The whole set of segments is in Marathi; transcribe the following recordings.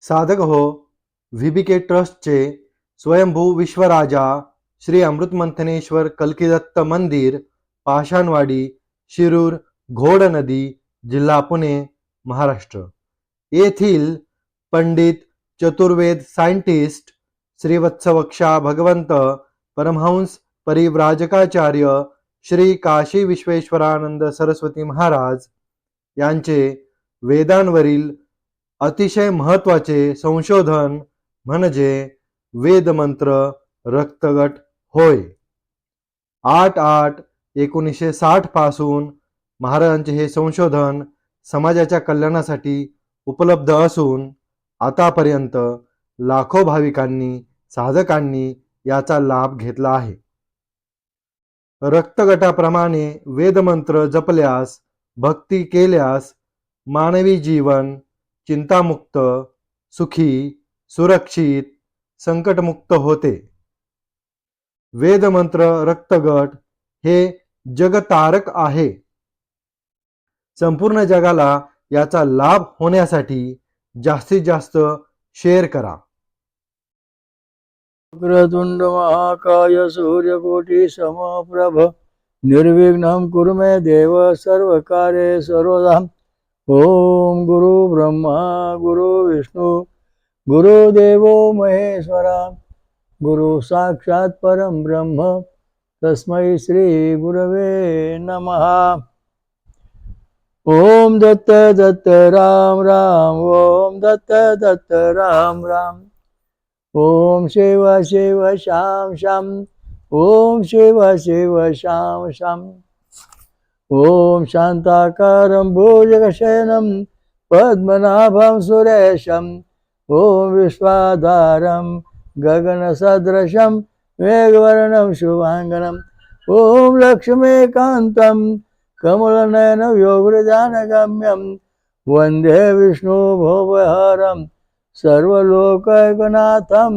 साधक हो. व्हीबीके ट्रस्टचे स्वयंभू विश्वराजा श्री अमृतमंथनेश्वर कल्कीदत्त मंदिर, पाषाणवाडी, शिरूर, घोड नदी, जिल्हा पुणे, महाराष्ट्र येथील पंडित चतुर्वेद सायंटिस्ट श्रीवत्सवक्षा भगवंत परमहंस परिव्राजकाचार्य श्री काशी विश्वेश्वरानंद सरस्वती महाराज यांचे वेदांवरील अतिशय महत्त्वाचे संशोधन म्हणजे वेदमंत्र रक्तगट होय. 8/8/1960 पासून महाराजांचे हे संशोधन समाजाच्या कल्याणासाठी उपलब्ध असून आतापर्यंत लाखो भाविकांनी साधकांनी याचा लाभ घेतला आहे. रक्तगटाप्रमाणे वेदमंत्र जपल्यास, भक्ती केल्यास मानवी जीवन चिंतामुक्त, सुखी, सुरक्षित, संकटमुक्त होते. वेदमंत्र रक्तगट हे जगतारक आहे. संपूर्ण जगाला याचा लाभ होण्यासाठी जास्तीत जास्त शेअर करा. वक्रतुंड महाकाय सूर्यकोटि समप्रभ निर्विघ्नं कुरु मे देव सर्वकार्ये सर्वदा. ओम गुरु ब्रह्मा गुरु विष्णु गुरुदेवो महेश्वरा गुरु साक्षात् परम ब्रह्म तस्मै श्री गुरवे नमः. ओम दत्त दत्त राम राम ओम दत्त दत्त राम राम. ओम शिव शिव श्याम श्याम ओम शिव शिव श्याम श्याम. ओम शांताकारं भुजगशयनं पद्मनाभं सुरेशं ओम विश्वाधारं गगनसदृशं मेघवर्णं शुभांगनं ओम लक्ष्मीकान्तं कमलनयनं योगजानगम्यं वंदे विष्णु भवहरं सर्वलोकैकनाथं.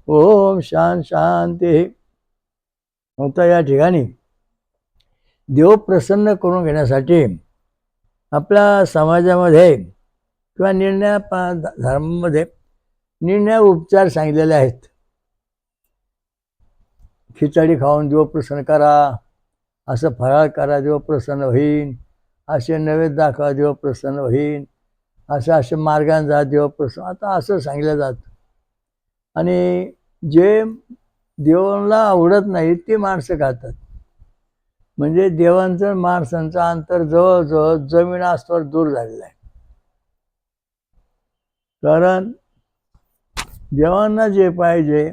ओम शांती. होता या ठिकाणी देव प्रसन्न करून घेण्यासाठी आपल्या समाजामध्ये किंवा धर्मामध्ये निर्णय उपचार सांगितलेले आहेत. खिचडी खाऊन देव प्रसन्न करा, असं फराळ करा देव प्रसन्न होईन, असे नैवेद्य दाखवा देव प्रसन्न होईन, असे मार्गाने जा देव प्रसन्न. आता असं सांगितलं जातं. आणि जे देवाला आवडत नाही ते माणसं खातात. म्हणजे देवांचं माणसांचं अंतर जवळजवळ जमीन आसपास दूर झालेलं आहे. कारण देवांना जे पाहिजे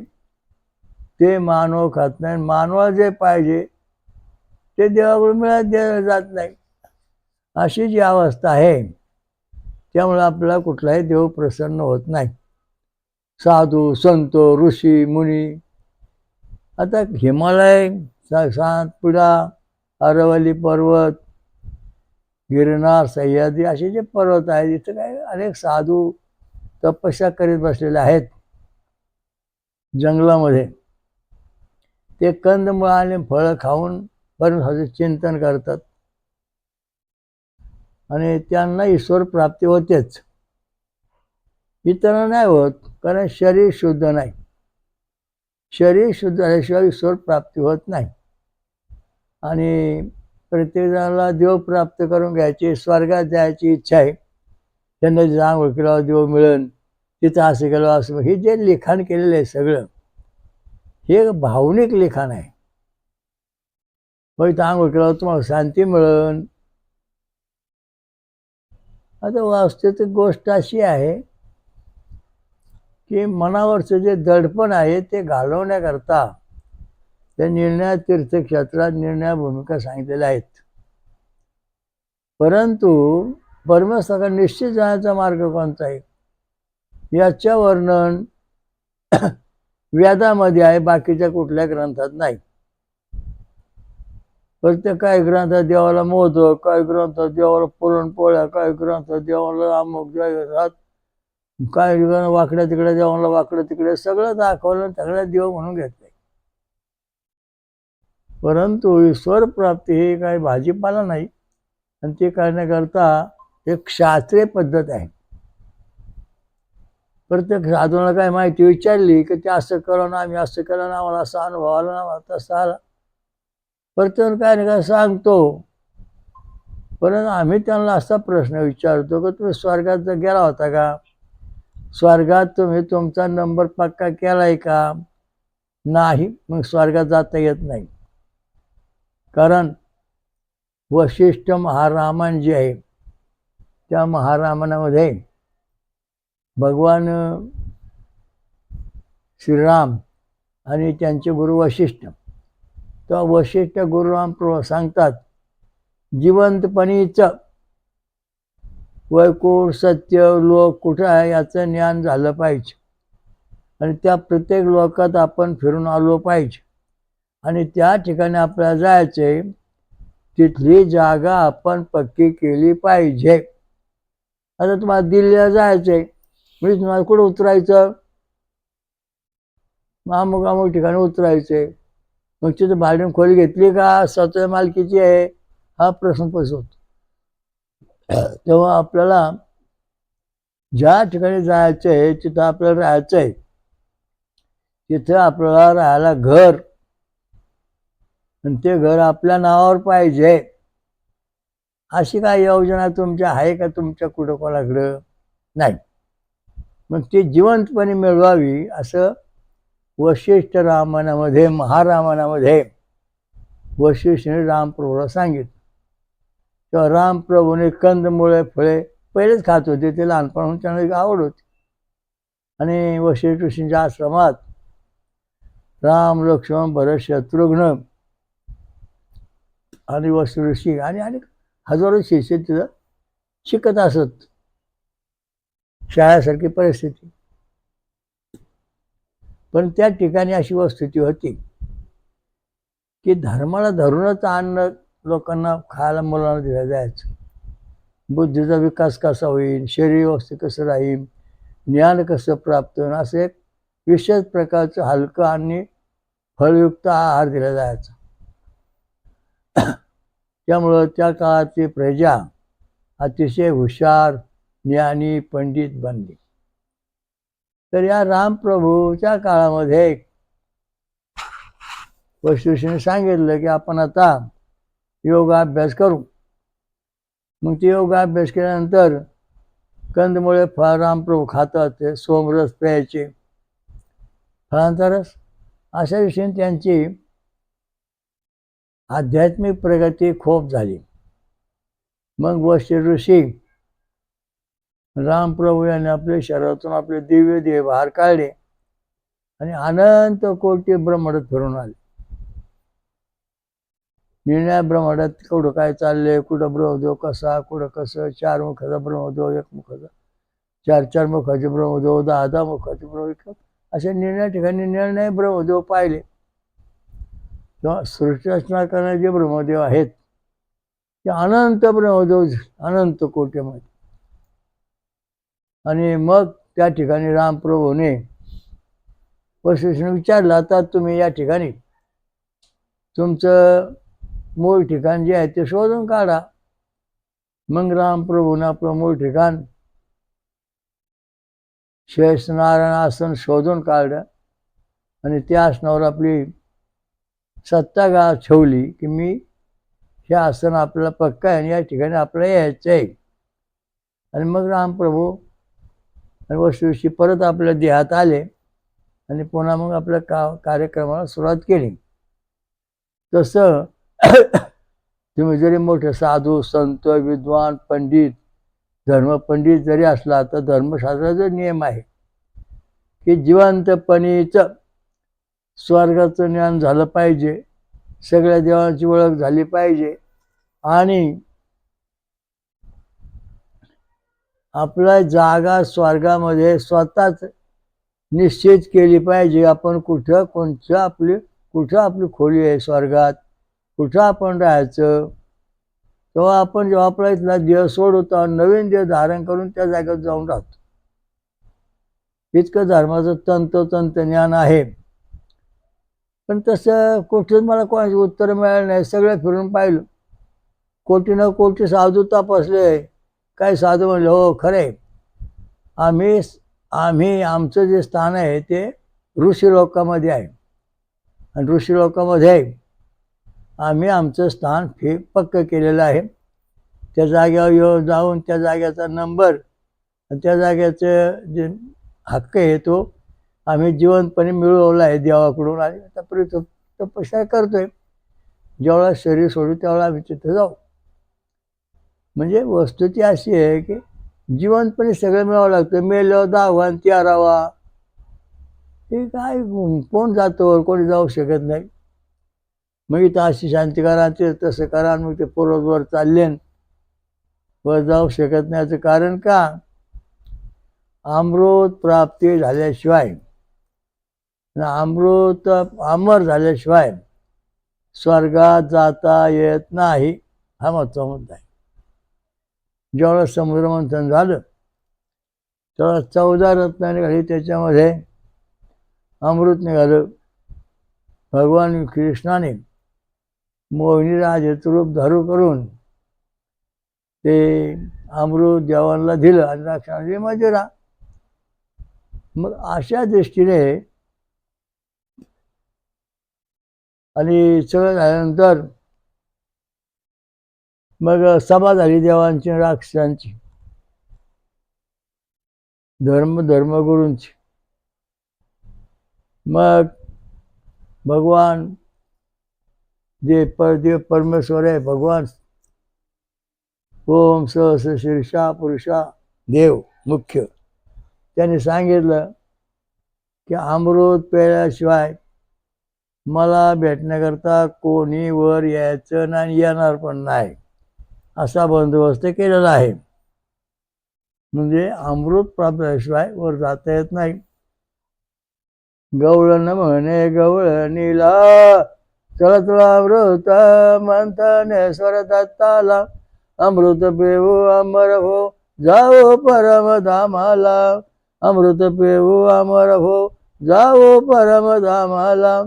ते मानव खात नाही, मानवाला जे पाहिजे ते देवाकडून मिळत जात नाही. अशी जी अवस्था आहे त्यामुळे आपल्याला कुठलाही देव प्रसन्न होत नाही. साधू संत ऋषी मुनी, आता हिमालय, सातपुडा, अरवली पर्वत, गिरनार, सह्याद्री असे जे पर्वत आहेत, इथं काय अनेक साधू तपस्या करीत बसलेले आहेत जंगलामध्ये. ते कंदमुळं आणि फळं खाऊन परमेश्वराचे चिंतन करतात आणि त्यांना ईश्वर प्राप्ती होतेच. इतरांना नाही होत, कारण शरीर शुद्ध नाही. शरीर शुद्ध झाल्याशिवाय ईश्वर प्राप्ती होत नाही. आणि प्रत्येक जणाला देव प्राप्त करून घ्यायची, स्वर्गात जायची इच्छा आहे. त्यांना जे आंघोळ केल्यावर देव मिळेल, तिथं असं केलं असं. हे जे लिखाण केलेलं आहे सगळं हे भावनिक लिखाण आहे. मग इथं आंघोळ केल्यावर तुम्हाला शांती मिळेल. आता वास्तविक गोष्ट अशी आहे की मनावरचं जे दडपण आहे ते घालवण्याकरता त्या निर्णय तीर्थक्षेत्रात निर्णय भूमिका सांगितलेल्या आहेत. परंतु परमेश्वराला निश्चित जाण्याचा मार्ग कोणता आहे याच्या वर्णन वेदामध्ये आहे, बाकीच्या कुठल्या ग्रंथात नाही. प्रत्येक काही ग्रंथात देवाला मोदक, काही ग्रंथात देवाला पुरणपोळ्या, काही ग्रंथात देवाला अमुक देवात, काही वाकड्या तिकडे देवाला वाकडं तिकडे सगळं दाखवलं, सगळ्या देव म्हणून घेतलंय. परंतु ईश्वर प्राप्ती ही काही भाजीपाला नाही. आणि ते करण्याकरता एक शास्त्रीय पद्धत आहे. प्रत्येक साधूला काय माहिती विचारली की ते असं करा ना, आम्ही असं केलं ना, आम्हाला असा अनुभव आला ना, आम्हाला तसा आला. प्रत्येक काय ना काय सांगतो. परंतु आम्ही त्यांना असा प्रश्न विचारतो की तुम्ही स्वर्गात जर गेला होता का? स्वर्गात तुम्ही तुमचा नंबर पक्का केलाय का? नाही. मग स्वर्गात जाता येत नाही. कारण वशिष्ठ महारामायण जे आहे त्या महारामायणामध्ये भगवान श्रीराम आणि त्यांचे गुरु वशिष्ठ, तर वशिष्ठ गुरुराम सांगतात जिवंतपणीचं वैकुंठ सत्य लोक कुठं आहे याचं ज्ञान झालं पाहिजे आणि त्या प्रत्येक लोकात आपण फिरून आलो पाहिजे आणि त्या ठिकाणी आपल्याला जायचंय, तिथली जागा आपण पक्की केली पाहिजे. आता तुम्हाला दिल्लीला जायचंय, म्हणजे तुम्हाला कुठं उतरायचं? अमुक अमुक ठिकाणी उतरायचंय. मग तिथं भाड्याने खोली घेतली का स्वतः मालकीची आहे, हा प्रश्न होतो. तेव्हा आपल्याला ज्या ठिकाणी जायचं आहे तिथं आपल्याला राहायचं आहे, तिथं आपल्याला राहायला घर आणि ते घर आपल्या नावावर पाहिजे. अशी काय योजना तुमच्या आहे का तुमच्या कुठं कोणाकडं? नाही. मग ती जिवंतपणे मिळवावी असं वशिष्ठ रामायणामध्ये महारामायणामध्ये वशिष्ठाने रामप्रभूला सांगितलं. तेव्हा रामप्रभूने कंदमुळे फळे पहिलेच खात होते, ते लहानपणाहून त्यांना आवड होती. आणि वशिष्ठ ऋषींच्या आश्रमात राम लक्ष्मण भरत शत्रुघ्न आणि वशिष्ठ ऋषी आणि हजारो शिष्य तिथं शिकत असत. शाळेसारखी परिस्थिती. पण त्या ठिकाणी अशी वस्तुस्थिती होती की धर्माला धरूनच अन्न लोकांना खायला मुलांना दिलं जायचं. बुद्धीचा विकास कसा होईल, शरीर व्यवस्थित कसं राहील, ज्ञान कसं प्राप्त होईल, असं एक विशेष प्रकारचं हलकं आणि फळयुक्त आहार दिला जायचा. त्यामुळं त्या काळातली प्रजा अतिशय हुशार, ज्ञानी, पंडित बनली. तर या रामप्रभूच्या काळामध्ये वशिष्ठाने सांगितलं की आपण आता योगाभ्यास करू. मग ते योगाभ्यास केल्यानंतर कंदमुळे फळ रामप्रभू खातात, ते सोमरस प्यायचे, फळांचा रस. अशा विषयी त्यांची आध्यात्मिक प्रगती खूप झाली. मग वशिष्ठ ऋषी रामप्रभू यांनी आपल्या शरीरातून आपले दिव्य देह बाहेर काढले आणि अनंत कोटी ब्रह्मांडात फिरून आले. निर्णय ब्रह्मांडात कुठं काय चाललंय, कुठं ब्रह्मदेव कसा, कुठं कसं, 4 मुखाचा ब्रह्मदेव, 1 मुखाचा, 4 मुखाचे ब्रह्मदेव, 10 मुखाचे ब्रह्मदेव, अशा निर्णय ठिकाणी निर्णय ब्रह्मदेव पाहिले. किंवा सृष्टी रचना करणारे जे ब्रह्मदेव आहेत ते अनंत ब्रह्मदेव, अनंत कोटीमध्ये. आणि मग त्या ठिकाणी रामप्रभूने वशिष्ठाने विचारलं, आता तुम्ही या ठिकाणी तुमचं मूळ ठिकाण जे आहे ते शोधून काढा. मग रामप्रभूने आपलं मूळ ठिकाण शेषनारायण आसन शोधून काढलं आणि त्या आसनावर आपली सत्ता ठेवली की मी हे आसन आपल्याला पक्का आहे आणि या ठिकाणी आपल्याला यायचं आहे. आणि मग रामप्रभू आणि वशिष्ठ परत आपल्या देहात आले आणि पुन्हा मग आपल्या कार्यक्रमाला सुरुवात केली. तसं तुम्ही जरी मोठे साधू, संत, विद्वान, पंडित, धर्मपंडित जरी असला तर धर्मशास्त्राचा नियम आहे की जिवंतपणीचं स्वर्गाचं ज्ञान झालं पाहिजे, सगळ्या देवांची ओळख झाली पाहिजे आणि आपला जागा स्वर्गामध्ये स्वतःच निश्चित केली पाहिजे. आपण कुठं आपली खोली आहे स्वर्गात, कुठं आपण राहायचं. तेव्हा आपण जेव्हा आपला इथला देह सोडतो, नवीन देह धारण करून त्या जागेत जाऊन राहतो. इतकं धर्माचं तंतोतंत ज्ञान आहे. पण तसं कुठेच मला कोणाची उत्तर मिळालं नाही. सगळं फिरून पाहिलं, कोटी न कोटी साधू तपासले. काही साधू म्हणले, हो खरे, आम्ही आमचं जे स्थान आहे ते ऋषी लोकांमध्ये आहे. आणि ऋषी लोकांमध्ये आम्ही आमचं स्थान पक्क केलेलं आहे. त्या जागेवर जाऊन त्या जागेचा नंबर, त्या जागेचं जे हक्क आहे तो आम्ही जिवंतपणे मिळवला आहे देवाकडून. आणि आता तपस्या करतोय. जेवढा शरीर सोडू तेवढा आम्ही तिथं जाऊ. म्हणजे वस्तू ती अशी आहे की जिवंतपणे सगळं मिळावं लागतं. मेल्यावर 10वा आणि 13वा हे काय, कोण जातो, कोणी जाऊ शकत नाही. मग इथं अशी शांती करा, ते तसं करा, मग ते पूर्वजवर चालले वर जाऊ शकत नाही. याचं कारण का, अमृत प्राप्ती झाल्याशिवाय, अमृत अमर झाल्याशिवाय स्वर्गात जाता येत नाही, हा महत्त्वाचा मुद्दा आहे. जेवढं समुद्रमंथन झालं तेवढा 14 रत्न निघाली, त्याच्यामध्ये अमृत निघालं. भगवान कृष्णाने मोहिनी राजाचं रूप धारू करून ते अमृत देवांना दिलं आणि राक्षसांची मजुरा. मग अशा दृष्टीने आणि सगळं झाल्यानंतर मग सभा झाली देवांची राक्षसांची, धर्मगुरूंची. मग भगवान देव परमेश्वर आहे, भगवान ओम सहस शीर्षा पुरुषा देव मुख्य, त्यांनी सांगितलं की अमृत प्यायल्याशिवाय मला भेटण्याकरता कोणी वर यायचं नाही, येणार पण नाही, असा बंदोबस्त केलेला आहे. म्हणजे अमृत प्राप्त झाल्याशिवाय वर जाता येत नाही. गवळण म्हणे गवळणीला चळचळ अमृत मंथने स्वर दत्ताला, अमृत पेऊ अमर हो जाओ परमधामाला, अमृत पेऊ अमर हो जाओ परमधामाला.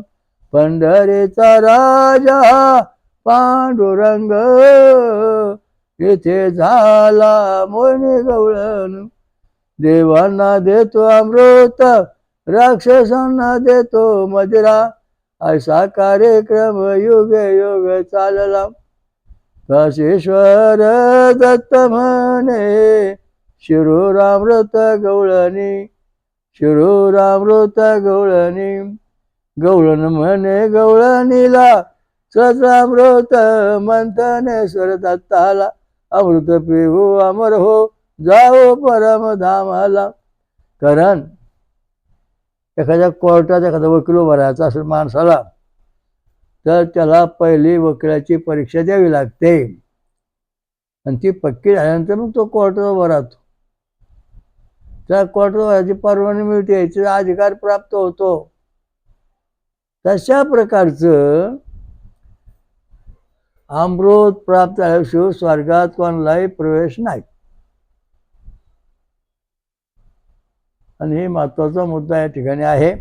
पंढरीचा राजा पांडुरंग येथे झाला मोहिनी गवळण, देवांना देतो अमृत राक्षसांना देतो मदिरा, असा कार्यक्रम युग युग चालला. काशीश्वर दत्त म्हणे शिरूरामृत गवळणी, शिरूरामृत गवळणी. गवळण म्हणे गवळणीला सहस्रामृत मंथने स्वर दत्ताला, अमृत पिऊ अमर हो जाओ परमधामाला. कारण एखाद्या कोर्टात एखादा वकील उभा राहायचा असेल माणसाला, तर त्याला पहिली वकिलाची परीक्षा द्यावी लागते आणि ती पक्की झाल्यानंतर मग तो कोर्टात उभा राहतो. त्या कोर्टात उभारायची परवानगी मिळते, याचा अधिकार प्राप्त होतो. तशा प्रकारचं अमृत प्राप्त झाल्याशिवाय स्वर्गात कोणालाही प्रवेश नाही. आणि हे महत्वाचा मुद्दा या ठिकाणी आहे.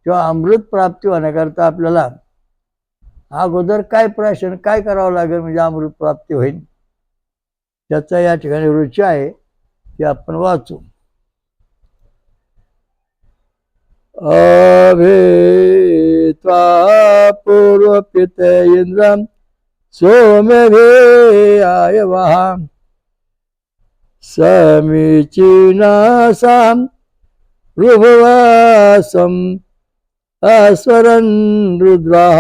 किंवा अमृत प्राप्ती होण्याकरता आपल्याला अगोदर काय प्राशन काय करावं लागेल म्हणजे अमृत प्राप्ती होईल, त्याचा या ठिकाणी रुची आहे, ते आपण वाचू. अभेत्वा पूर्वपित इंद्रम सोमभे वहा, समीचीनासाम रुभवासम अस्वरन रुद्राः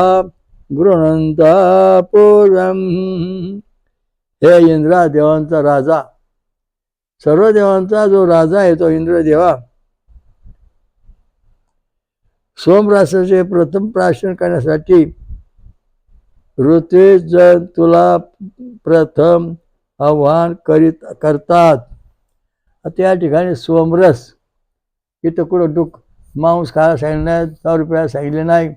गृणंता पूर्वम. हे इंद्रा, देवांचा राजा, सर्व देवांचा जो राजा आहे तो इंद्र देवा, सोमरासाचे प्रथम प्राशन करण्यासाठी ऋत्विज जन तुला प्रथम आव्हान करतात. त्या ठिकाणी सोमरस इथं कुठं मांस खायला सांगितलं नाही, दारू प्यायला सांगितले नाही,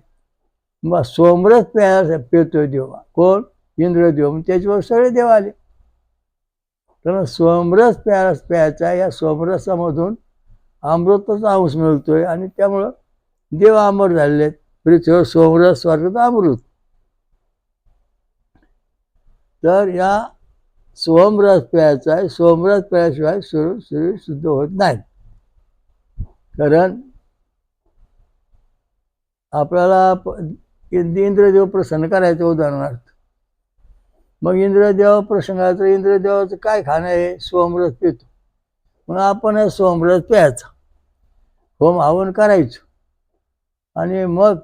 मग सोमरस प्यायला पितोय देव. कोण? इंद्रदेव. मग त्याच्यावर सगळे देव आले. तर सोमरस प्यायचा, या सोमरसामधून अमृताचा अंश मिळतोय आणि त्यामुळं देव अमर झालेले आहेत. पृथ्वीवर सोमरस, स्वर्गात अमृत. तर या सोमरस प्यायचा आहे. सोमरस प्यायल्याशिवाय शरीर शुद्ध होत नाही. कारण आपल्याला इंद्रदेव प्रसन्न करायचं उदाहरणार्थ. मग इंद्रदेव प्रसंगाचं इंद्रदेवाचं काय खाणं आहे? सोमरस पितो. मग आपण सोमरस प्यायचा, होम हवन करायचं आणि मग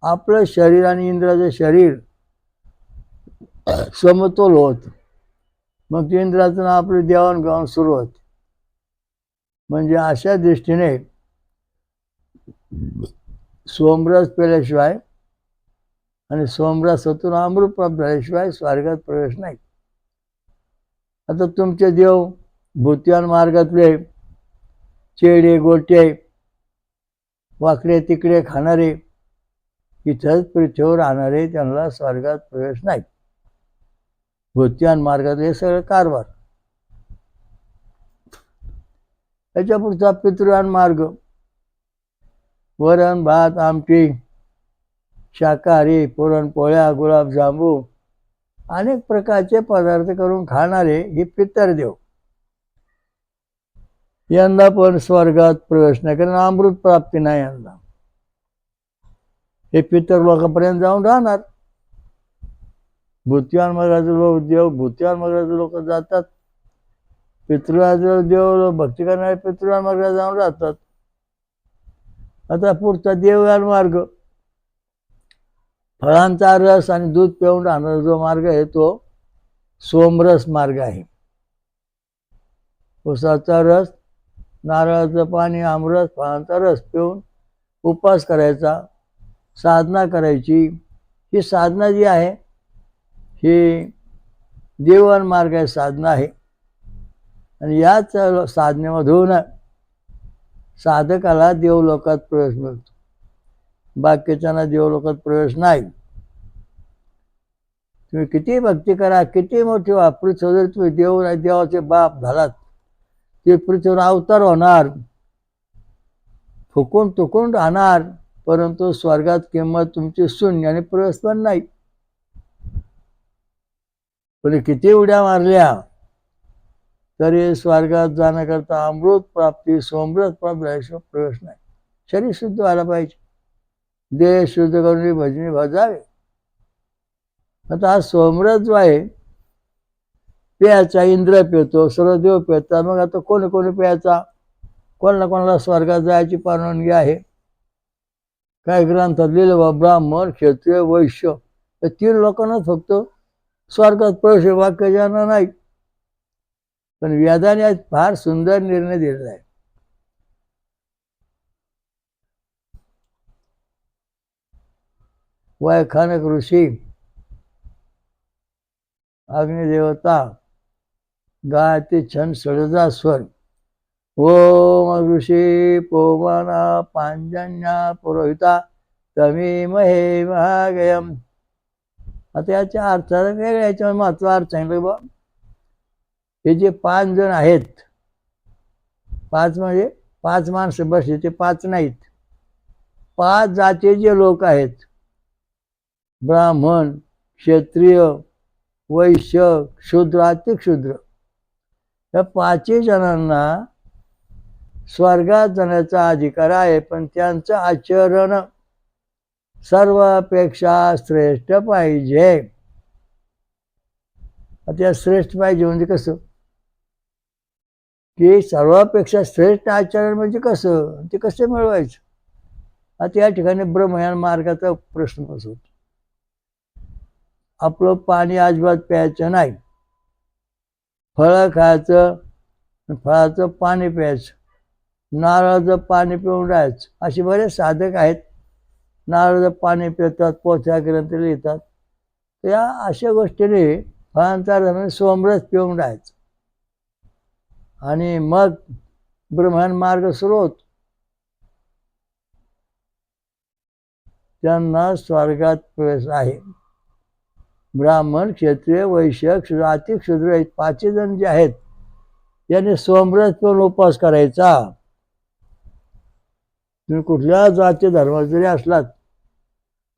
आपलं शरीर आणि इंद्राचं शरीर समतोल होत. मग ते इंद्राचं आपली देवाणघेवाण सुरू होते. म्हणजे अशा दृष्टीने सोमरस पेल्याशिवाय आणि सोमरसातून अमृत प्राप्त झाल्याशिवाय स्वर्गात प्रवेश नाही. आता तुमचे देव भूतियान मार्गातले चेडे गोटे वाकडे तिकडे खाणारे, इथंच पृथ्वीवर राहणारे, त्यांना स्वर्गात प्रवेश नाही. भूतियान मार्गातले सगळं कारभार. त्याच्या पुढचा पितृयान मार्ग, वरण भात आमटी, शाकाहारी, पुरणपोळ्या, गुलाबजांबू, अनेक प्रकारचे पदार्थ करून खाणारे हे पितरदेव. यंदा पण स्वर्गात प्रवेश नाही, कारण अमृत प्राप्ती नाही यंदा. हे पितर लोकांपर्यंत जाऊन राहणार. भूतियान मार्गाचे लोक देव भूतियान मार्गाचे लोक जातात, पितृयाचे देव भक्ती करणारे पितृयान मार्गात जाऊन राहतात. आता पुढचा देवयान मार्ग, फळांचा रस आणि दूध पिऊन राहणारा जो मार्ग आहे तो सोमरस मार्ग आहे. उसाचा रस, नारळाचं पाणी, आमरस, फळांचा रस पिऊन उपवास करायचा, साधना करायची. ही साधना जी आहे ही देवयान मार्ग आहे, साधना आहे. आणि याच साधनेमधून साधकाला देवलोकात प्रवेश मिळतो, बाकीच्यांना देवलोकात प्रवेश नाही. तुम्ही किती भक्ती करा, किती मोठी पृथ्वीवर तुम्ही देवाचे बाप झालात, ते पृथ्वीवर अवतार होणार, फुकून तुकून राहणार, परंतु स्वर्गात किंमत तुमची शून्य आणि प्रवेश पण नाही. पण किती उड्या मारल्या तरी स्वर्गात जाण्याकरता अमृत प्राप्ती, सोमरस प्राप्त झाल्याशिवाय प्रवेश नाही. शरीर शुद्ध व्हायला पाहिजे, देह शुद्ध करून भजनी भजावे. आता हा सोमरस जो आहे प्यायचा, इंद्र पितो, सर्व देव पितात. मग आता कोणी कोणी प्यायचा, कोणाला कोणाला स्वर्गात जायची परवानगी आहे? काय ग्रंथात लिहिलं, ब्राह्मण, क्षत्रिय, वैश्य या 3 लोकांनाच फक्त स्वर्गात प्रवेश, वाक्य ज्यांना नाही. पण वेदाने आज फार सुंदर निर्णय दिलेला आहे. वैखानक ऋषी, अग्निदेवता, गायत्री छंद षडजा स्वर, ओम ऋषी पोमना पांजन्या पुरोहिता तमीमहे महागयम. आता याच्या अर्थाला वेगळ्या याच्यावर महत्व अर्थ सांगितलं बा. हे जे 5 जण आहेत, 5 म्हणजे 5 माणसं बसले, ते 5 नाहीत. 5 जाती जे लोक आहेत, ब्राह्मण, क्षत्रिय, वैश्य, शूद्र, अतिक्षुद्र, या 5 जणांना स्वर्गात जाण्याचा अधिकार आहे. पण त्यांचं आचरण सर्वापेक्षा श्रेष्ठ पाहिजे. आता श्रेष्ठ पाहिजे म्हणजे कसं, की सर्वापेक्षा श्रेष्ठ आचरण म्हणजे कसं, ते कसं मिळवायचं? आता या ठिकाणी ब्रह्मयान मार्गाचा प्रश्न बसतो. आपलं पाणी अजिबात प्यायचं नाही, फळं खायचं, फळाचं पाणी प्यायचं, नारळाचं पाणी पिऊन राहायचं. असे बरेच साधक आहेत, नारळाचं पाणी पितात, पोथ्या ग्रंथ लिहितात. या अशा गोष्टीने फळांचा रस, सोमरस पिऊन राहायचं आणि मग ब्रह्मयान मार्ग सुरू होतो. त्यांना स्वर्गात प्रवेश आहे. ब्राह्मण, क्षत्रिय, वैश्य, अतिक्षुद्र हे 5 जण जे आहेत त्यांनी सोमरस पिऊन उपवास करायचा. तुम्ही कुठल्या जाती धर्मात जरी असलात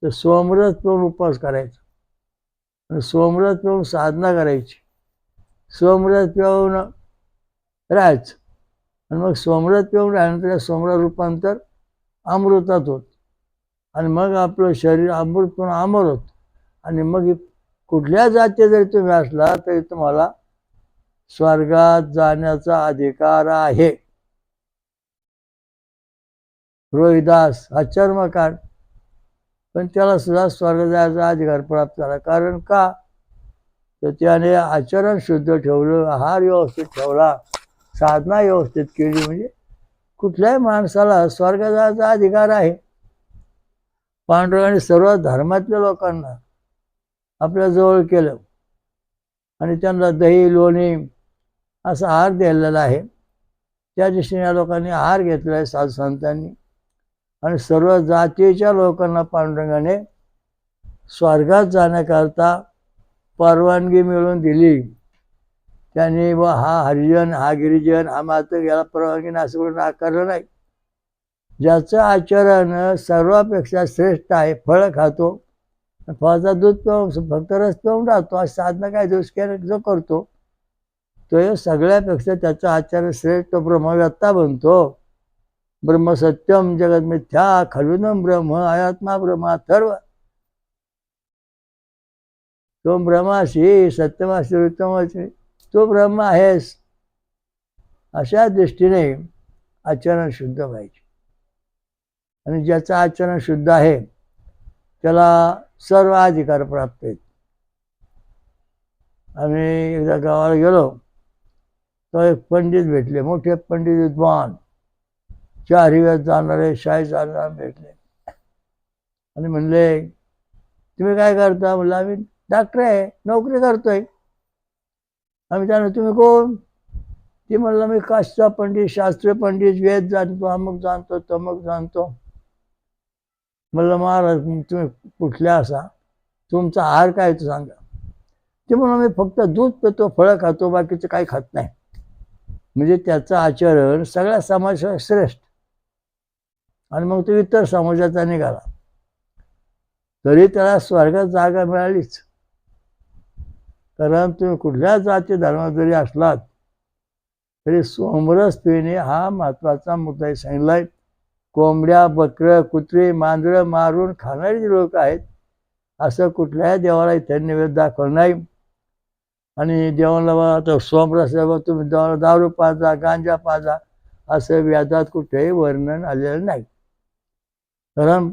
तर सोमरस पिऊन उपवास करायचा, आणि सोमरस पिऊन साधना करायची, सोमरस पिऊन राहायचं. आणि मग सोमरस पिऊन राहिल्यानंतर त्या सोमरस रूपांतर अमृतात होत आणि मग आपलं शरीर अमृत पुन्हा अमर होत. आणि मग कुठल्या जाती जरी तुम्ही असला तरी तुम्हाला स्वर्गात जाण्याचा अधिकार आहे. रोहिदास हा चर्मकार, पण त्याला सुद्धा स्वर्ग जायचा अधिकार प्राप्त झाला. कारण का? तर त्याने आचरण शुद्ध ठेवलं, आहार व्यवस्थित ठेवला, साधना व्यवस्थित केली, म्हणजे कुठल्याही माणसाला स्वर्ग जायचा अधिकार आहे. पांडुरंगाने सर्व धर्मातल्या लोकांना आपल्या जवळ केलं आणि त्यांना दही लोणी असा आहार दिलेला आहे. त्या दृष्टीने या लोकांनी आहार घेतला आहे साधू संतांनी, आणि सर्व जातीच्या लोकांना पांडुरंगाने स्वर्गात जाण्याकरता परवानगी मिळवून दिली. त्यांनी व हा हरिजन, हा गिरिजन, हा मात्र याला परवानगी नाही असं करून नाकारलं नाही. ज्याचं आचरण सर्वापेक्षा श्रेष्ठ आहे, फळं खातो, फळाचा दूध पिऊन फक्त रस पिऊन राहतो, अशी साधना काय दोष जो करतो तो सगळ्यापेक्षा त्याचं आचरण श्रेष्ठ ब्रह्मव्यत्ता बनतो. ब्रह्म सत्यम जगत मिथ्या खलुनम ब्रह्म आत्मा ब्रह्मा सर्व. तो ब्रह्माशी सत्यमाशी उत्तमाशी तो ब्रह्म आहेस. अशा दृष्टीने आचरण शुद्ध पाहिजे. आणि ज्याचं आचरण शुद्ध आहे त्याला सर्व अधिकार प्राप्त आहेत. आम्ही एकदा गावाला गेलो, तो एक पंडित भेटले, मोठे पंडित विद्वान, 4 वेळात जाणारे, शाळेत जाणारे भेटले आणि म्हणले, तुम्ही काय करता? म्हणलं, आम्ही डॉक्टर आहे, नोकरी करतोय. आम्ही त्यांना, तुम्ही कोण? ती म्हणलं, मी काशीचा पंडित, शास्त्रीय पंडित, वेद जाणतो, अमुक जाणतो, तमुक जाणतो. म्हणलं, महाराज तुम्ही कुठल्या असा, तुमचा आहार काय तो सांगा. ते म्हणून मी फक्त दूध पितो, फळं खातो, बाकीचं काही खात नाही. म्हणजे त्याचं आचरण सगळ्या समाजात श्रेष्ठ. आणि मग तो इतर समाजाचा निघाला तरी त्याला स्वर्गात जागा मिळालीच. कारण तुम्ही कुठल्या जाती धर्मात जरी असलात तरी सोमरस पिणे हा महत्वाचा मुद्दा सांगितलाय. कोंबड्या, बकरं, कुत्री, मांजरं मारून खाणारी जी लोक आहेत, असं कुठल्याही देवाला इथे नैवेद्य दाखवलं नाही. आणि देवाला आता सोमरस तुम्ही देवाला दारू पाजा, गांजा पाजा असं वेदात कुठेही वर्णन आलेलं नाही. कारण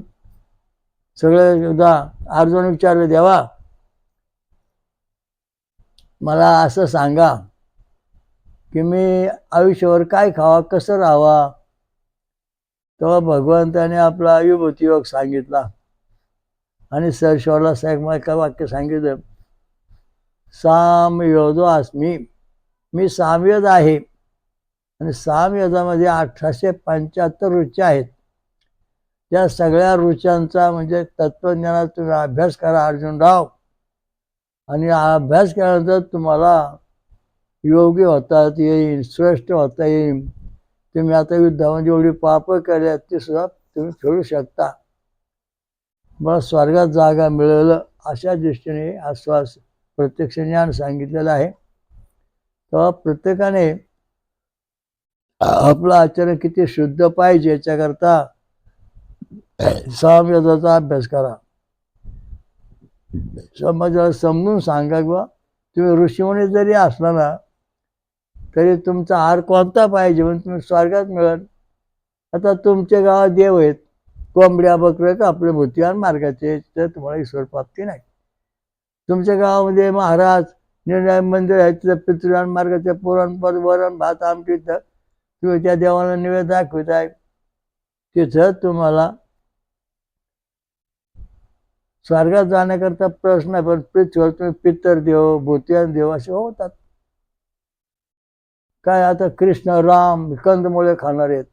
सगळे एकदा अर्जुन विचारलं, देवा मला असं सांगा की मी आयुष्यावर काय खावा, कसं राहावा. तेव्हा भगवंताने आपला विभूती योग सांगितला आणि सरश्वरला एका वाक्य सांगितलं, सामयोदो अस्मी, मी सामवेद आहे. आणि सामवेदामध्ये 1875 रुच्या आहेत. त्या सगळ्या रुचांचा म्हणजे तत्वज्ञानात तुम्ही अभ्यास करा अर्जुनराव, आणि अभ्यास केल्यानंतर तुम्हाला योगी होता येईल, श्रेष्ठ होता येईल. तुम्ही आता युद्धामध्ये एवढी पापं केली ती सुद्धा तुम्ही फेडू शकता. मला स्वर्गात जागा मिळेल अशा दृष्टीने आश्वास प्रत्यक्ष ज्ञान सांगितलेलं आहे. तेव्हा प्रत्येकाने आपलं आचरण किती शुद्ध पाहिजे याच्याकरता सामवेदाचा अभ्यास करा. समाजाला समजून सांगा, किंवा तुम्ही ऋषीमुनी जरी असला ना तरी तुमचा आहार कोणता पाहिजे म्हणून तुम्ही स्वर्गात मिळेल. आता तुमच्या गावात देव आहेत, कोंबड्या बकऱ्या का आपले भूतियान मार्गाचे, तर तुम्हाला ईश्वर प्राप्ती नाही. तुमच्या गावामध्ये महाराज निर्णय मंदिर आहे, तिथं पितृयान मार्गाचे पुरण वरण भात आमटी, तुम्ही त्या देवाला निवेद दाखवित आहे, तिथं तुम्हाला स्वर्गात जाण्याकरता प्रश्न आहे. पण पृथ्वीवर तुम्ही पितर देव, भूतियान देव असे होतात. काय आता कृष्ण राम कंदमुळे खाणार आहेत,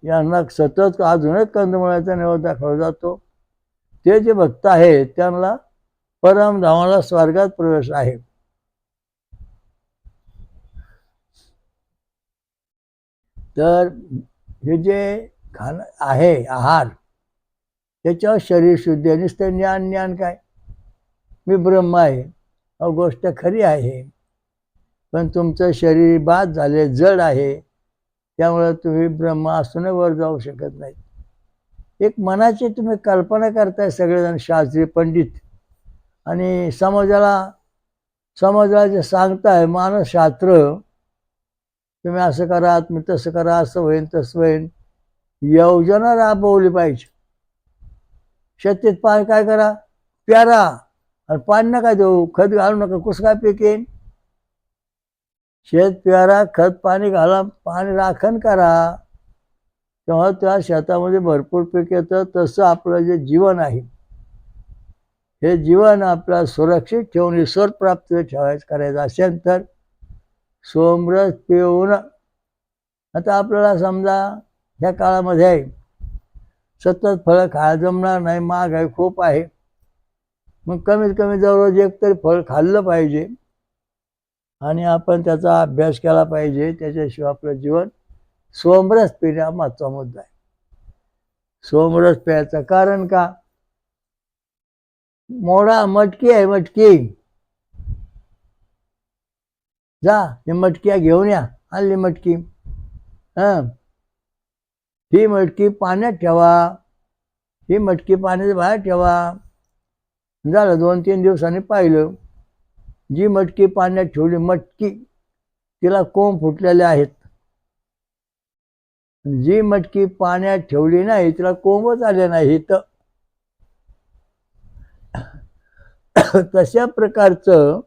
यांना सतत अजूनच कंदमुळाचा निवेद दाखवला जातो. ते जे भक्त आहेत त्यांना परमधामाला स्वर्गात प्रवेश आहे. तर हे जे खाणं आहे आहार, त्याच्यावर शरीर शुद्धी आहे. नुसतं ज्ञान काय, मी ब्रह्म आहे, गोष्ट खरी आहे. पण तुमचं शरीर बाद झाले, जड आहे, त्यामुळे तुम्ही ब्रह्म असून वर जाऊ शकत नाही. एक मनाची तुम्ही कल्पना करताय सगळेजण शास्त्री पंडित, आणि समाजाला जे सांगताय मानसशास्त्र, तुम्ही असं करा, तुम्ही तसं करा, असं होईन तसं होईन. योजना राबवली पाहिजे. शेतीत पाणी काय करा, प्यारा, आणि पाणी नका देऊ, खत घालू नका, कसं काय पीक येईल? शेत प्यारा, खत पाणी घाला, पाणी राखण करा, तेव्हा त्या शेतामध्ये भरपूर पीक येतं. तसं आपलं जे जीवन आहे, हे जीवन आपल्याला सुरक्षित ठेवून ईश्वर प्राप्त ठेवायचं करायचं असेल तर सोमरस पिऊन. आता आपल्याला समजा ह्या काळामध्ये सतत फळं खायला जमणार नाही, महागाई खूप आहे, मग कमीत कमी दररोज एक तरी फळ खाल्लं पाहिजे आणि आपण त्याचा अभ्यास केला पाहिजे. त्याच्याशिवाय आपलं जीवन. सोमरस पिणे हा महत्त्वाचा मुद्दा आहे. सोमरस प्यायचं कारण का, मोडा मटकी आहे, मटकी, जा ही मटकी घेऊन या, आणली मटकी. ही मटकी पाण्यात ठेवा, ही मटकी पाण्याच्या बाहेर ठेवा. झालं 2-3 दिवसांनी पाहिलं, जी मटकी पाण्यात ठेवली, मटकी तिला कोंब फुटलेले आहेत. जी मटकी पाण्यात ठेवली नाही तिला कोंबच आले नाहीत. तशा प्रकारचं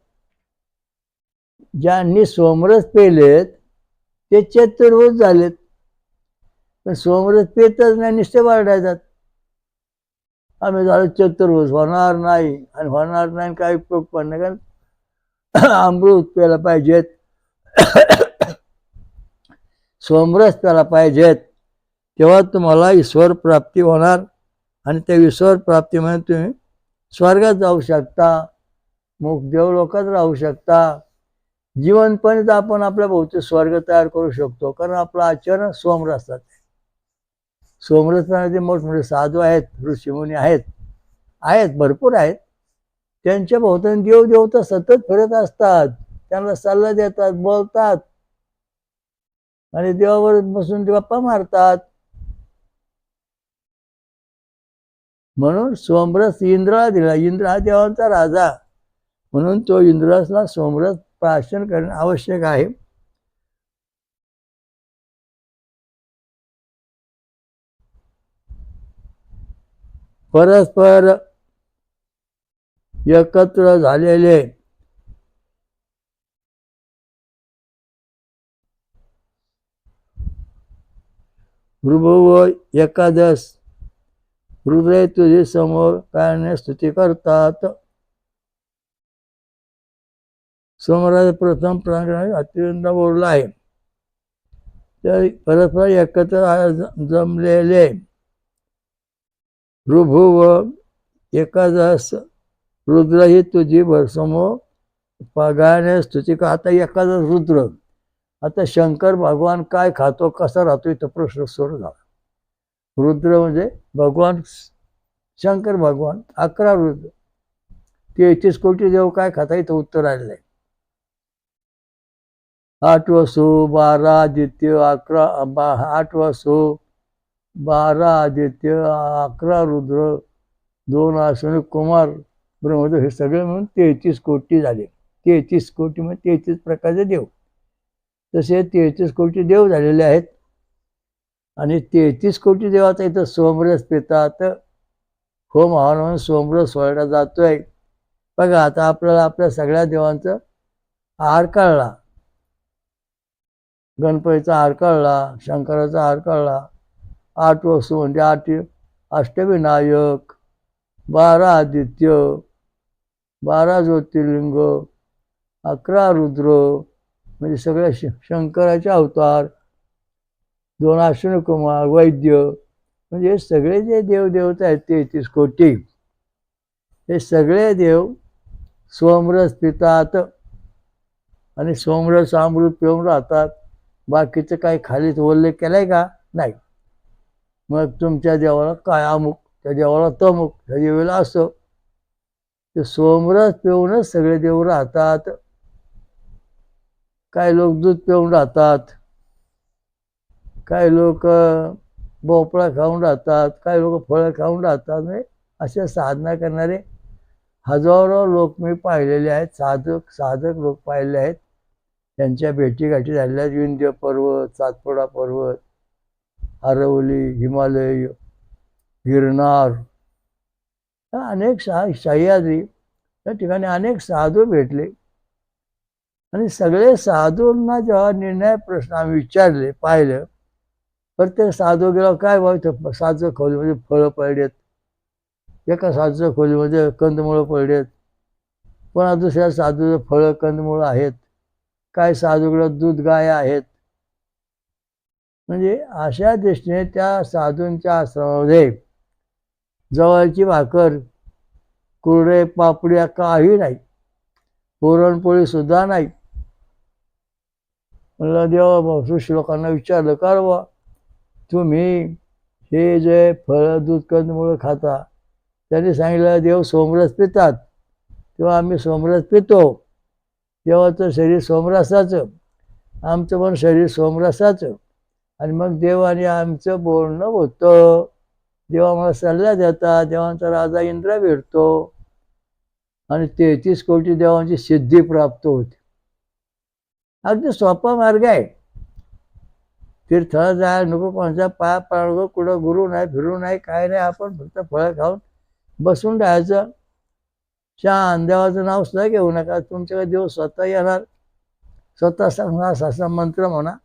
ज्यांनी सोमरस पेलेत ते चतुर्भुज झालेत. पण सोमरस पेतच नाही, नुसते वाढायतात. आम्ही झालं चतुर्भुज, होणार नाही, आणि होणार नाही काही उपयोग पण नाही. कारण अमृत प्यायला पाहिजेत, सोमरस प्यायला पाहिजेत, तेव्हा तुम्हाला ईश्वर प्राप्ती होणार. आणि त्या ईश्वर प्राप्तीमध्ये तुम्ही स्वर्गात जाऊ शकता, देव लोकात राहू शकता. जीवनपणीच आपण आपल्या भोवती स्वर्ग तयार करू शकतो, कारण आपलं आचरण सोमरसात. सोमरसनाचे मोठमोठे साधू आहेत, ऋषीमुनी आहेत भरपूर आहेत. त्यांच्या भोवतानी देवदेवता सतत फिरत असतात, त्यांना सल्ला देतात, बोलतात, आणि देवावर बसून ते गप्पा मारतात. म्हणून सोमरस इंद्राला दिला. इंद्र हा देवांचा राजा, म्हणून तो इंद्रासला सोमरस प्राशन करणे आवश्यक आहे. परस्पर एकत्र झालेले ऋभुव एकादश हृदय तुझे समोर कायने स्तुती करतात. सोमराज प्रथम प्रांगणात अत्यंत बोलला आहे. तर परस्पर एकत्र जमलेले ऋभुव एकादश रुद्र ही तुझी समोर गायने स्तुती का. आता एकादश रुद्र, आता शंकर भगवान काय खातो, कसा राहतो, इथं प्रश्न सुरू झाला. रुद्र म्हणजे भगवान शंकर भगवान. 11 रुद्र, 33 कोटी देव काय खाता, इथं उत्तर आलेलं आहे. 8 वसु 12 आदित्य 8 वसु 12 आदित्य 11 रुद्र 2 अश्विनी कुमार ब्रह्मदेव, हे सगळे म्हणून 33 कोटी झाले. 33 कोटी म्हणजे 33 प्रकारचे देव. तसे 33 कोटी देव झालेले आहेत. आणि 33 कोटी देवाचा इथं सोमरस पितात. होम हवन म्हणून सोमरस सोहळा जातोय. बघा, आता आपल्याला आपल्या सगळ्या देवांचं आहार कळला. गणपतीचा आहार कळला, शंकराचा आहार कळला. 8 वसु म्हणजे 8 अष्टविनायक, 12 आदित्य, 12 ज्योतिर्लिंग, 11 रुद्र म्हणजे सगळ्या शंकराचे अवतार, 2 अश्विनी कुमार, वैद्य, म्हणजे सगळे जे देवदेवता आहेत 33 कोटी, हे सगळे देव सोमरस पितात आणि सोमरस अमृत पिऊन राहतात. बाकीचं काही खालीच उल्लेख केलाय का? नाही. मग तुमच्या देवाला काय अमुक, त्या देवाला तमुक, त्या देवाला असं, ते सोमरस पिऊनच सगळे देव राहतात. काही लोक दूध पिऊन राहतात, काही लोक भोपळा खाऊन राहतात, काही लोक फळं खाऊन राहतात. म्हणजे अशा साधना करणारे हजारो लोक मी पाहिलेले आहेत, साधक साधक लोक पाहिलेले आहेत. त्यांच्या भेटीगाठी झालेल्या, विंध्य पर्वत, सातपुडा पर्वत, आरवली, हिमालय, गिरनार, अनेक सह्याद्री, त्या ठिकाणी अनेक साधू भेटले. आणि सगळे साधूंना जेव्हा निर्णय प्रश्न आम्ही विचारले, पाहिलं, प्रत्येक साधू गेला, काय व्हायचं, साधूच्या खोलीमध्ये फळं पडलेत, एका साधूच्या खोलीमध्ये कंदमुळं पडलेत, पुन्हा दुसऱ्या साधूचं फळं कंदमुळं आहेत, काय साधूकडं दूध गाय आहेत. म्हणजे अशा दृष्टीने त्या साधूंच्या आश्रमामध्ये जवळची भाकर, कुरडे, पापड्या काही नाही, पुरणपोळी सुद्धा नाही. म्हणलं देवा, ऋषी लोकांना विचारलं, का रे बा तुम्ही हे जे फळं दूध कंदमुळं खाता, त्यांनी सांगितलं देव सोमरस पितात, तेव्हा आम्ही सोमरस पितो. देवाचं शरीर सोमरसाचं, आमचं पण शरीर सोमरसाचं. आणि मग देव आणि आमचं बोलणं होतं, देव आम्हाला सल्ला देतात, देवांचा राजा इंद्र भेटतो आणि 33 कोटी देवांची सिद्धी प्राप्त होते. अगदी सोपा मार्ग आहे. तीर्थाला जायला नको, कोणाच्या पाया पडायला नको, कुठं गुरु नाही, फिरू नाही, काय नाही. आपण फक्त फळं खाऊन बसून राहायचं. शान, देवाचं नाव सुद्धा घेऊ नका. तुमच्याकडे देव स्वतः येणार, स्वतः सांगणार, असा मंत्र म्हणा,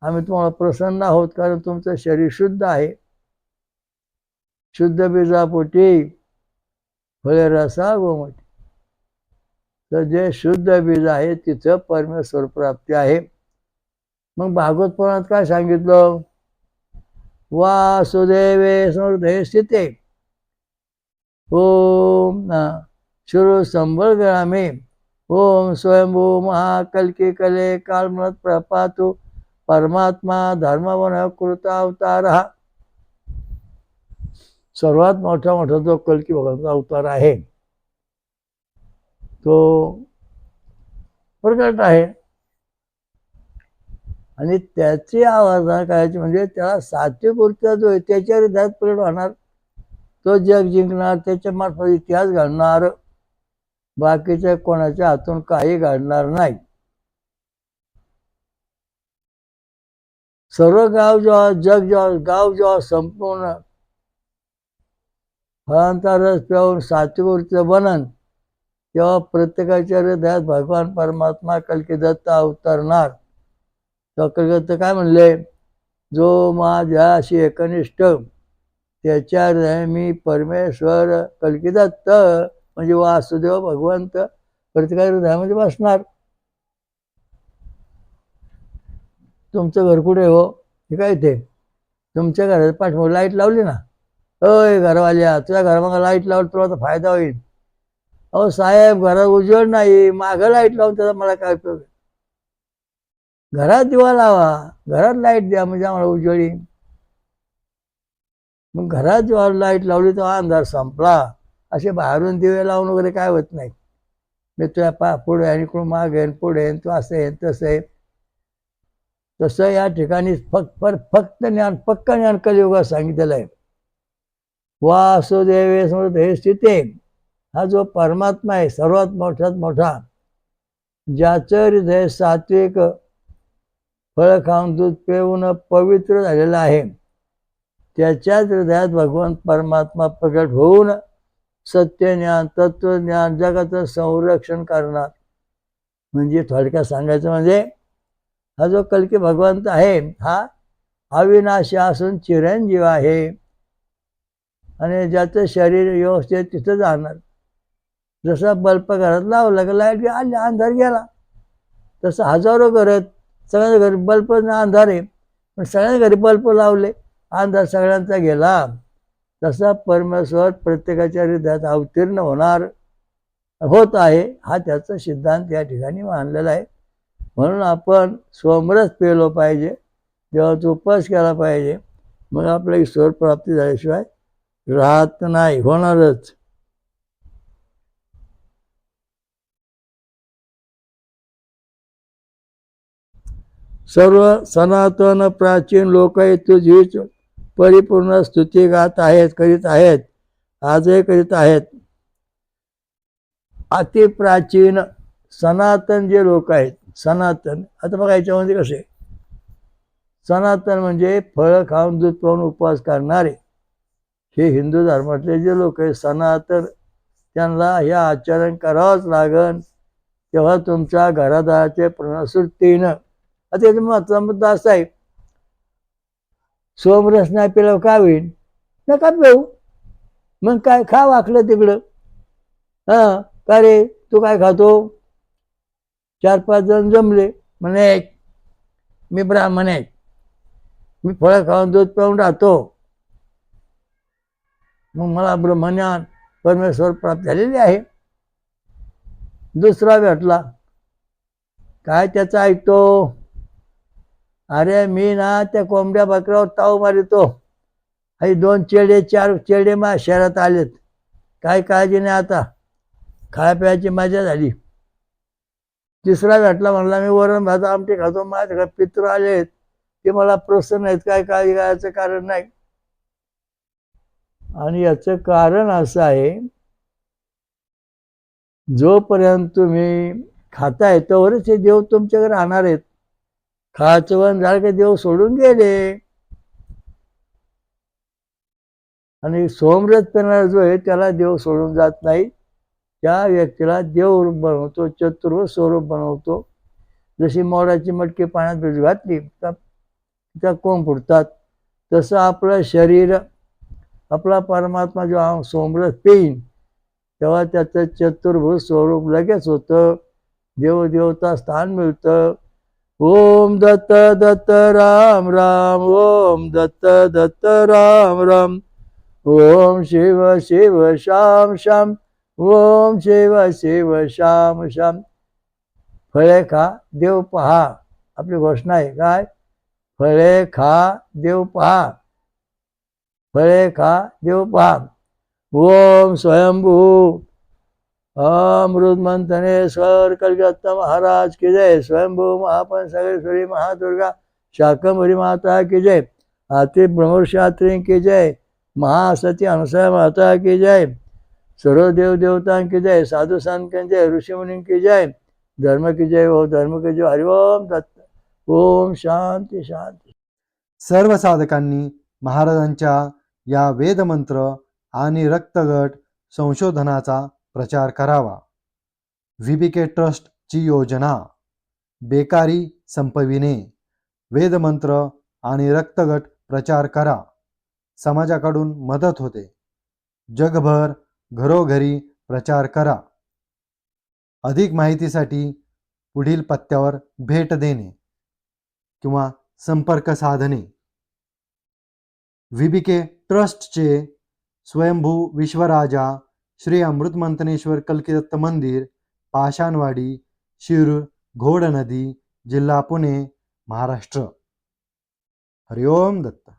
आम्ही तुम्हाला प्रसन्न आहोत, कारण तुमचं शरीर शुद्ध आहे. शुद्ध बीजापोटी फळे रसा गोमटी. तर जे शुद्ध बीज आहे तिथं परमेश्वर प्राप्ती आहे. मग भागवत पुराणात काय सांगितलं, वासुदेवे समृद्धे स्थिते ओम शिरो संबळग्रामे ओम स्वयंभू महाकल्की कले कालमत प्रपातु परमात्मा धर्मवन कृत अवतार. सर्वात मोठा जो कल्की भगवानचा अवतार आहे तो प्रकट आहे. आणि त्याची आराधना करायची म्हणजे त्याला सात्विक ऊर्जा जो आहे त्याच्या हृदयात प्रकट होणार, तो जग जिंकणार, त्याच्या मार्फत इतिहास घडणार, बाकीच्या कोणाच्या हातून काही घडणार नाही. सर्व गाव जेव्हा गाव जेव्हा संपूर्ण फळांचा रस पिऊन सात्विक ऊर्जा बनन, तेव्हा प्रत्येकाच्या हृदयात भगवान परमात्मा कल्की दत्त अवतरणार. कल्कीदत्त काय म्हणले, जो माझ्याशी एकनिष्ठ त्याच्या हृदय मी परमेश्वर कल्कीदत्त म्हणजे वासुदेव भगवंत प्रत्येकाच्या हृदयामध्ये बसणार. तुमचं घर कुठे हो, हे काय ते तुमच्या घरात पाठवून लाईट लावली ना, अय घरवाल्या तुझ्या घरामागं लाईट लावलं तुला तर फायदा होईल. अहो साहेब, घरात उजेड नाही, मागं लाईट लावून त्याचा मला काय उपयोग. घरात दिवा लावा, घरात लाईट द्या, म्हणजे आम्हाला उजेड येईल. मग घरात जेव्हा लाईट लावली तेव्हा अंधार संपला. असे बाहेरून दिवे लावून वगैरे काय होत नाही. मी तुझ्या पुढे आणि कोण मागे आहे, पुढे आहे, तू असं आहे तसं आहे. तसं या ठिकाणी फक्त ज्ञान, पक्का ज्ञान कलियुगात सांगितलेलं आहे. वासुदेवे समृद्ध हे स्थिते, हा जो परमात्मा आहे सर्वात मोठ्यात मोठा, ज्याचं हृदय सात्विक फळ खाऊन दूध पिऊन पवित्र झालेलं आहे, त्याच्याच हृदयात भगवान परमात्मा प्रकट होऊन सत्यज्ञान, तत्वज्ञान, जगाचं संरक्षण करणार. म्हणजे थोडक्यात सांगायचं म्हणजे हा जो कल्की भगवंत आहे हा अविनाशी असून चिरंजीव आहे आणि ज्याचं शरीर व्यवस्थित तिथं जाणार. जसं बल्ब घरात लावला की लाईट आली, अंधार गेला, तसं हजारो घर आहेत, सगळ्यांच्या घरी बल्ब अंधार आहे, पण सगळ्यांच्या घरी बल्ब लावले, अंधार सगळ्यांचा गेला. तसा परमेश्वर प्रत्येकाच्या हृदयात अवतीर्ण होत आहे, हा त्याचा सिद्धांत या ठिकाणी मानलेला आहे. म्हणून आपण सोमरस पेलो पाहिजे, देवाचा उपास केला पाहिजे, मग आपल्या ईश्वर प्राप्ती झाल्याशिवाय राहत नाही, होणारच. सर्व सनातन प्राचीन लोक तुझीच परिपूर्ण स्तुती गात आहेत, करीत आहेत, आजही करीत आहेत. अति प्राचीन सनातन जे लोक आहेत, सनातन, आता बघा याच्यामध्ये कसे सनातन म्हणजे फळं खाऊन दूध पाहून उपवास करणारे, हे हिंदू धर्मातले जे लोक आहेत सनातन, त्यांना हे आचरण करावंच लागन, तेव्हा तुमच्या घरादाराचे प्रण सुटतीनं. आता याचा महत्त्वाचा मुद्दा असा आहे, सोमरस नाही पिल्यावर काय होईल? नका पिऊ, मग काय खा वाकलं तिकडं. हा, का रे तू काय खातो? 4-5 जण जमले, म्हणे मी ब्राह्मण आहे, मी फळं खाऊन दूध पिऊन राहतो, मग मला ब्रह्मज्ञान परमेश्वर प्राप्त झालेली आहे. दुसरा भेटला, काय त्याचा ऐकतो? अरे मी ना त्या कोंबड्या बकऱ्यावर ताव मारितो, हे 2 चेडे 4 चेडे माझ्या शहरात आलेत, काय काळजी नाही, आता खाया प्यायची मजा झाली. तिसरा भेटला, म्हणला मी वरण भात आमटी खातो, माझ्या पितृ आले आहेत, ते मला प्रसन्न आहेत, काय काळजी करायचं कारण नाही. आणि याचं कारण असं आहे, जोपर्यंत तुम्ही खाताय तोवरच हे देव तुमच्याकडे राहणार आहेत. खायचं वन झालं की देव सोडून गेले. आणि सोमरस पेनार जो आहे त्याला देव सोडून जात नाही, त्या व्यक्तीला देव रूप बनवतो, चतुर्थ स्वरूप बनवतो. जशी मोराची मटकी पाण्यात भिजत घातली त्या कोंब फुटतात, तसं आपलं शरीर, आपला परमात्मा जेव्हा सोमरस पेईन तेव्हा त्याचं चतुर्भुज स्वरूप लगेच होतं, देवदेवता स्थान मिळतं. ओम दत्त दत्त राम राम, ओम दत्त दत्त राम राम, ओम शिव शिव श्याम श्याम, ओम शिव शिव श्याम श्याम. फळे खा देव पहा, आपली घोषणा आहे काय? फळे खा देव पहा, फळे खा देव पहा. ओम स्वयंभू अमृत मंथनेश्वर कलकत्ता महाराज की जय. स्वयंभू महापंचेश्वरी महादुर्गा शाकंभरी माता की जय. आति ब्रह्मशास्त्री की जय. महासती अनुसया माता की जय. सर्व देव देवता की जय. साधु संत की जय. ऋषि मुनि की जय. धर्म की जय हो, धर्म की जय. हरिओम दत्त. ओम शांती शांती. सर्व साधकांनी महाराजांच्या या वेदमंत्र आणि रक्तगट संशोधनाचा प्रचार करावा. VBK ट्रस्टची योजना, बेकारी संपविणे, वेदमंत्र आणि रक्तगट प्रचार करा, समाजाकडून मदत होते. जगभर घरोघरी प्रचार करा. अधिक माहितीसाठी पुढील पत्त्यावर भेट देणे किंवा संपर्क साधणे. VBK ट्रस्टचे स्वयंभू विश्वराजा श्री अमृत मंथनेश्वर कल्किदत्त मंदिर, पाषाणवाडी, शिरूर, घोड नदी, जिल्हा पुणे, महाराष्ट्र. हरिओम दत्त.